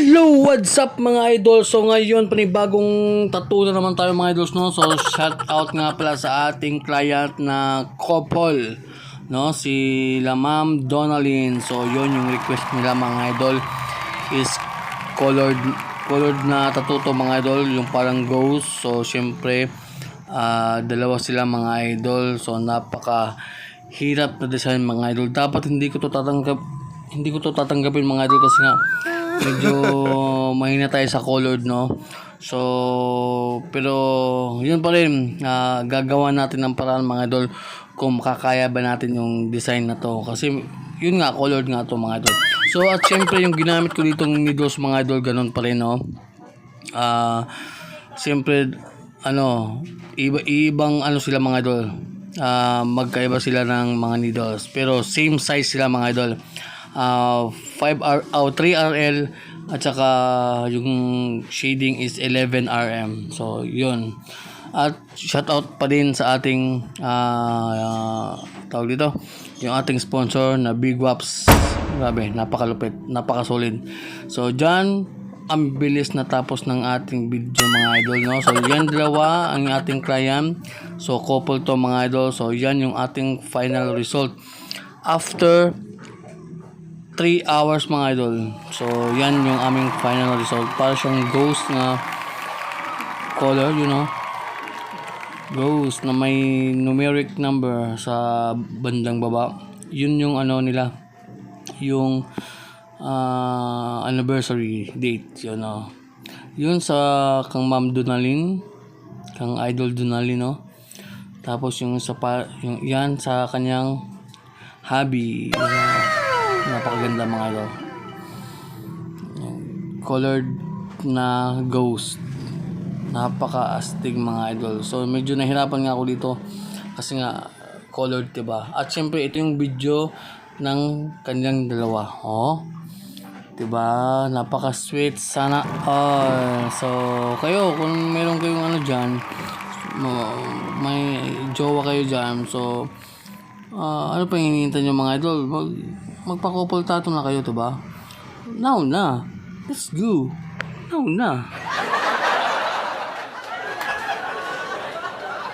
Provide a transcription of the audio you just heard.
Hello, what's up mga idol? So ngayon panibagong tattoo na naman tayo mga idols, no? So shout out nga pala sa ating client na couple, no? Si la Ma'am Donalyn. So yun yung request nila mga idol is colored na tattoo to mga idol, yung parang ghost. So syempre dalawa sila mga idol. So napaka hirap na design mga idol. Dapat hindi ko to tatanggapin mga idol kasi nga medyo mahina tayo sa colored, no? So pero yun pa rin, gagawa natin ng paraan mga idol kung makakaya ba natin yung design na to, kasi yun nga, colored nga to mga idol. So at syempre yung ginamit ko ditong needles mga idol, ganun pa rin, no? Syempre ibang sila mga idol, magkaiba sila ng mga needles pero same size sila mga idol. 3RL at saka yung shading is 11 RM. So yun, at shout out pa din sa ating tawag dito, yung ating sponsor na Big Waps. Grabe, napakalupit, napakasolid. So dyan, ang bilis natapos ng ating video mga idol, no? So yan dalawa ang ating client, so couple to mga idol. So yan yung ating final result after 3 hours mga idol. So yan yung aming final result. Para siyang ghost na color, you know, ghost na may numeric number sa bandang baba. Yun yung nila, yung anniversary date, you know. Yun sa kang Ma'am Donalyn, kang Idol Donalyn, no. Tapos yung yung yan sa kanyang hubby, napakaganda mga idol, colored na ghost, napaka-astig mga idol. So medyo nahirapan nga ako dito kasi nga colored, diba? At syempre ito yung video ng kanyang dalawa, diba? Napaka-sweet sana all. So kayo, kung meron kayong dyan, may jowa kayo dyan, so ano pa hinihintay nyo mga idol? Magpa-couple tattoo na kayo, diba? Now na. Let's go. Now na.